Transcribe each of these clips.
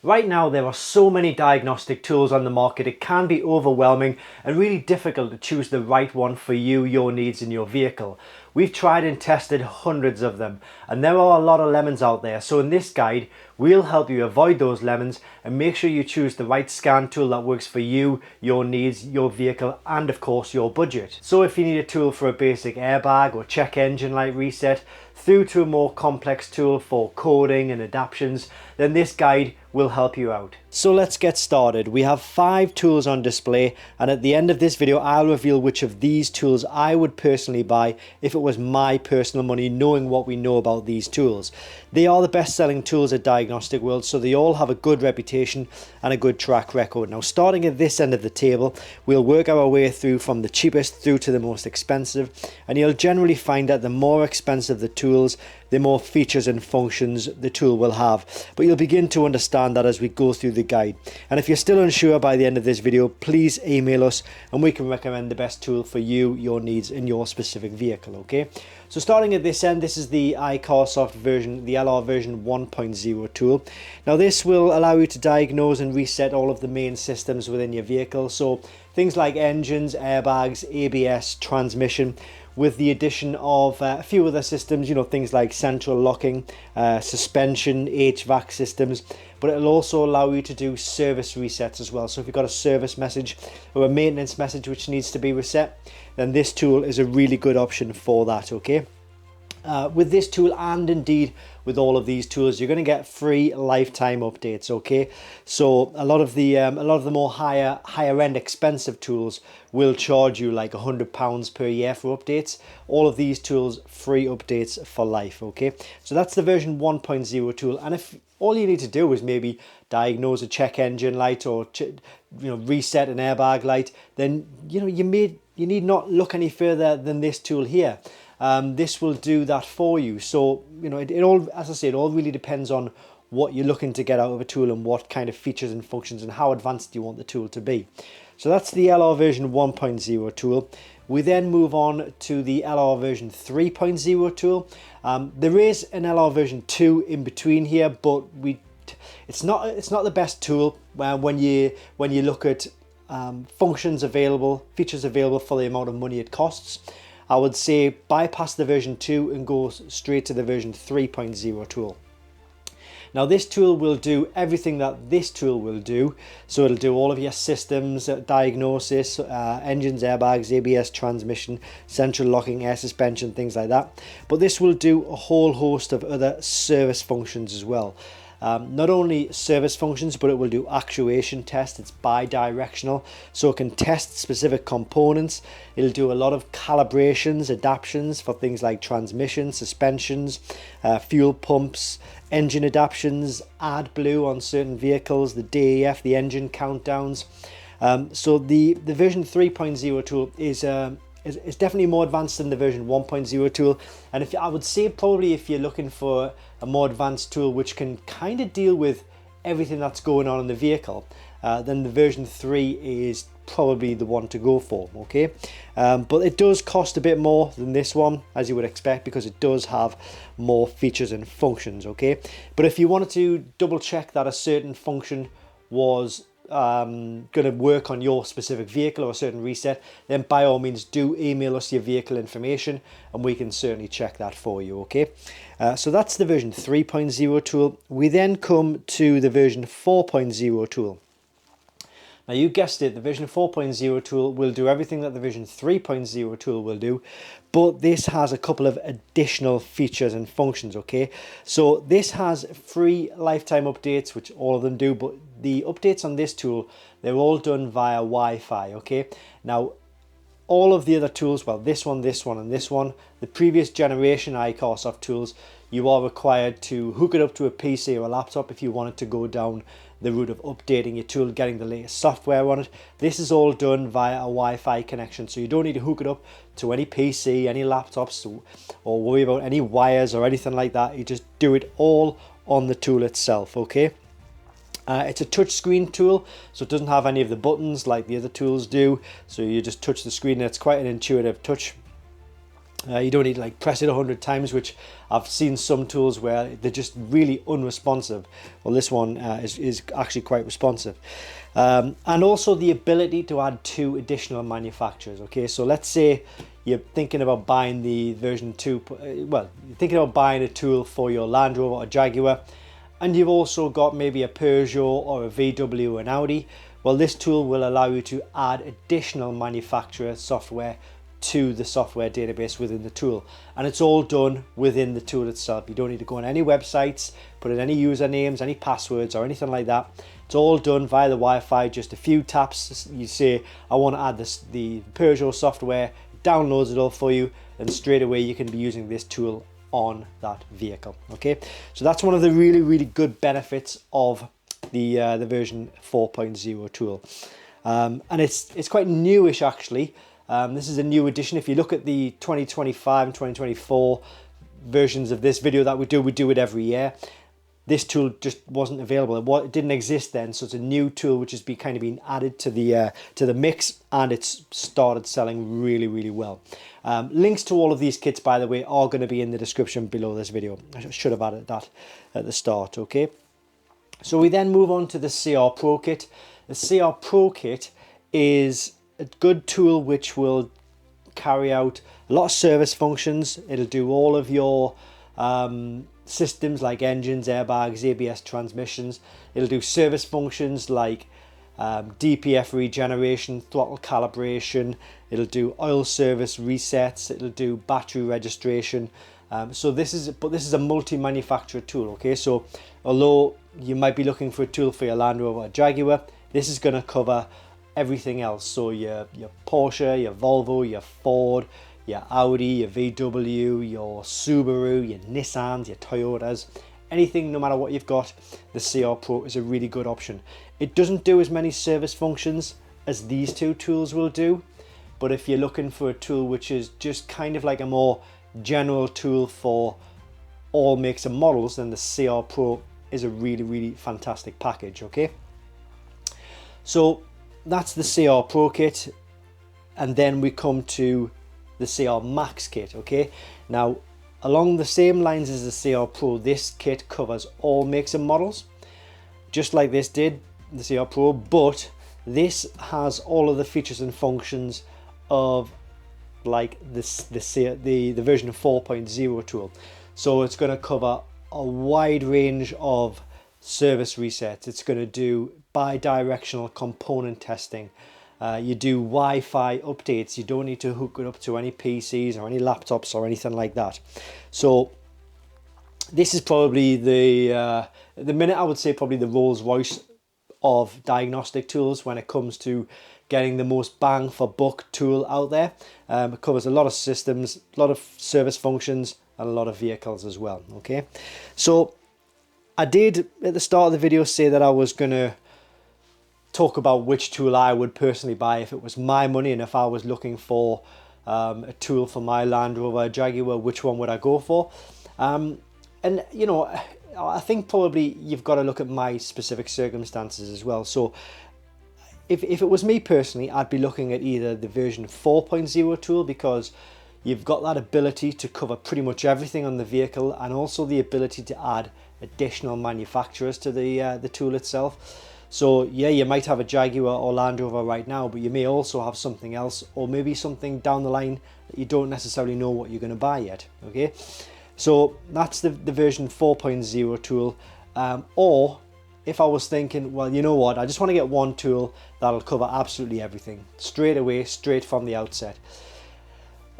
Right now there are so many diagnostic tools on the market, it can be overwhelming and really difficult to choose the right one for you, your needs and your vehicle. We've tried and tested hundreds of them and there are a lot of lemons out there, so in this guide we'll help you avoid those lemons and make sure you choose the right scan tool that works for you, your needs, your vehicle and of course your budget. So if you need a tool for a basic airbag or check engine light reset through to a more complex tool for coding and adaptions, then this guide will help you out. So let's get started. We have 5 tools on display and at the end of this video I'll reveal which of these tools I would personally buy if it was my personal money, knowing what we know about these tools. They are the best selling tools at Diagnostic World, so they all have a good reputation and a good track record. Now starting at this end of the table, we'll work our way through from the cheapest through to the most expensive, and you'll generally find that the more expensive the tools, the more features and functions the tool will have. But you'll begin to understand that as we go through the guide. And if you're still unsure by the end of this video, please email us and we can recommend the best tool for you, your needs and your specific vehicle, okay? So starting at this end, this is the Icarsoft version, the LR version 1.0 tool. Now this will allow you to diagnose and reset all of the main systems within your vehicle. So things like engines, airbags, ABS, transmission, with the addition of a few other systems, you know, things like central locking, suspension, HVAC systems, but it'll also allow you to do service resets as well. So if you've got a service message or a maintenance message which needs to be reset, then this tool is a really good option for that, okay? With this tool and indeed with all of these tools, you're going to get free lifetime updates, okay? So a lot of the more higher end expensive tools will charge you like £100 per year for updates. All of these tools, free updates for life, okay? So that's the version 1.0 tool, and if all you need to do is maybe diagnose a check engine light or reset an airbag light, then you need not look any further than this tool here. This will do that for you. So it all, as I say, it all really depends on what you're looking to get out of a tool and what kind of features and functions and how advanced you want the tool to be. So that's the LR version 1.0 tool. We then move on to the LR version 3.0 tool. There is an LR version 2 in between here, but it's not the best tool when you look at functions available, features available for the amount of money it costs. I would say bypass the version 2 and go straight to the version 3.0 tool. Now this tool will do everything that this tool will do. So it'll do all of your systems, diagnosis, engines, airbags, ABS, transmission, central locking, air suspension, things like that. But this will do a whole host of other service functions as well. Not only service functions, but it will do actuation tests. It's bi-directional, so it can test specific components. It'll do a lot of calibrations, adaptions for things like transmission, suspensions, fuel pumps, engine adaptions, AdBlue on certain vehicles, the DEF, the engine countdowns. So the version 3.0 tool is definitely more advanced than the version 1.0 tool, and I would say probably if you're looking for a more advanced tool which can kind of deal with everything that's going on in the vehicle, then the version 3 is probably the one to go for, okay? But it does cost a bit more than this one, as you would expect, because it does have more features and functions, okay? But if you wanted to double check that a certain function was going to work on your specific vehicle or a certain reset, then by all means do email us your vehicle information and we can certainly check that for you, okay? So that's the version 3.0 tool. We then come to the version 4.0 tool. Now you guessed it, the version 4.0 tool will do everything that the version 3.0 tool will do, but this has a couple of additional features and functions, okay? So this has free lifetime updates, which all of them do, but the updates on this tool, they're all done via Wi-Fi, okay? Now, all of the other tools, well, this one, and this one, the previous generation Icarsoft tools, you are required to hook it up to a PC or a laptop if you wanted to go down the route of updating your tool, getting the latest software on it. This is all done via a Wi-Fi connection, so you don't need to hook it up to any PC, any laptops, or worry about any wires or anything like that. You just do it all on the tool itself, okay? It's a touchscreen tool, so it doesn't have any of the buttons like the other tools do, so you just touch the screen and it's quite an intuitive touch. You don't need to like press it 100 times, which I've seen some tools where they're just really unresponsive. Well, this one is actually quite responsive. And also the ability to add 2 additional manufacturers. Okay, so let's say you're thinking about buying the version 2, well, you're thinking about buying a tool for your Land Rover or Jaguar, and you've also got maybe a Peugeot or a VW or an Audi. Well, this tool will allow you to add additional manufacturer software to the software database within the tool, and it's all done within the tool itself. You don't need to go on any websites, put in any usernames, any passwords or anything like that. It's all done via the Wi-Fi, just a few taps. You say, I want to add the Peugeot software, downloads it all for you, and straight away you can be using this tool on that vehicle. Okay, so that's one of the really good benefits of the version 4.0 tool, and it's quite newish actually. This is a new edition. If you look at the 2025 and 2024 versions of this video that we do it every year. This tool just wasn't available. It didn't exist then, so it's a new tool which has kind of been added to the mix, and it's started selling really well. Links to all of these kits, by the way, are going to be in the description below this video. I should have added that at the start. Okay, so we then move on to the CR Pro kit. The CR Pro kit is a good tool which will carry out a lot of service functions. It'll do all of your systems like engines, airbags, ABS transmissions. It'll do service functions like DPF regeneration, throttle calibration. It'll do oil service resets. It'll do battery registration. So this is a multi-manufacturer tool. Okay, so although you might be looking for a tool for your Land Rover or Jaguar, this is going to cover everything else. So your Porsche, your Volvo, your Ford, your Audi, your VW, your Subaru, your Nissans, your Toyotas, anything, no matter what you've got, the CR Pro is a really good option. It doesn't do as many service functions as these two tools will do, but if you're looking for a tool which is just kind of like a more general tool for all makes and models, then the CR Pro is a really fantastic package. Okay, so that's the CR Pro kit, and then we come to the CR Max kit. Okay, now along the same lines as the CR Pro, this kit covers all makes and models, just like this did, the CR Pro, but this has all of the features and functions of like the version 4.0 tool. So it's going to cover a wide range of service resets. It's going to do bi-directional component testing. You do Wi-Fi updates. You don't need to hook it up to any PCs or any laptops or anything like that. So this is probably the minute I would say probably the Rolls Royce of diagnostic tools when it comes to getting the most bang for buck tool out there. It covers a lot of systems, a lot of service functions, and a lot of vehicles as well. Okay, so I did at the start of the video say that I was going to talk about which tool I would personally buy if it was my money, and if I was looking for a tool for my Land Rover Jaguar, which one would I go for? And you know, I think probably you've got to look at my specific circumstances as well. So if it was me personally, I'd be looking at either the version 4.0 tool, because you've got that ability to cover pretty much everything on the vehicle, and also the ability to add additional manufacturers to the tool itself. So yeah, you might have a Jaguar or Land Rover right now, but you may also have something else, or maybe something down the line that you don't necessarily know what you're going to buy yet. Okay, so that's the version 4.0 tool. Or if I was thinking, well, you know what, I just want to get one tool that'll cover absolutely everything straight away, straight from the outset,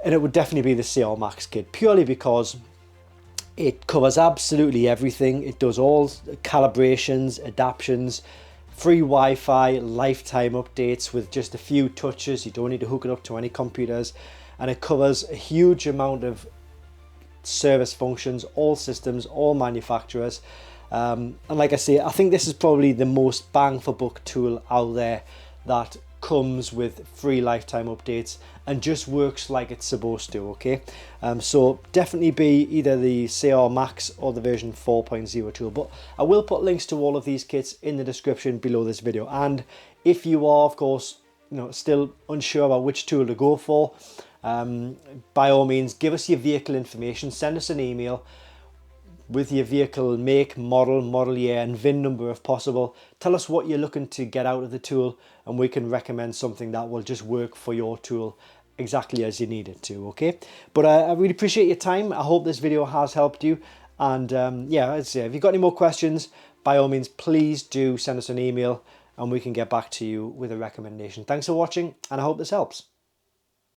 and it would definitely be the CR Max kit, purely because it covers absolutely everything. It does all calibrations, adaptions, free Wi-Fi, lifetime updates with just a few touches. You don't need to hook it up to any computers, and it covers a huge amount of service functions, all systems, all manufacturers. And like I say, I think this is probably the most bang for buck tool out there that comes with free lifetime updates and just works like it's supposed to. Okay, so definitely be either the CR Max or the version 4.0 tool, but I will put links to all of these kits in the description below this video. And if you are, of course, you know, still unsure about which tool to go for, by all means, give us your vehicle information, send us an email with your vehicle make, model year and VIN number if possible. Tell us what you're looking to get out of the tool and we can recommend something that will just work for your tool exactly as you need it to, okay? But I really appreciate your time. I hope this video has helped you. And yeah, I'd say if you've got any more questions, by all means, please do send us an email and we can get back to you with a recommendation. Thanks for watching and I hope this helps.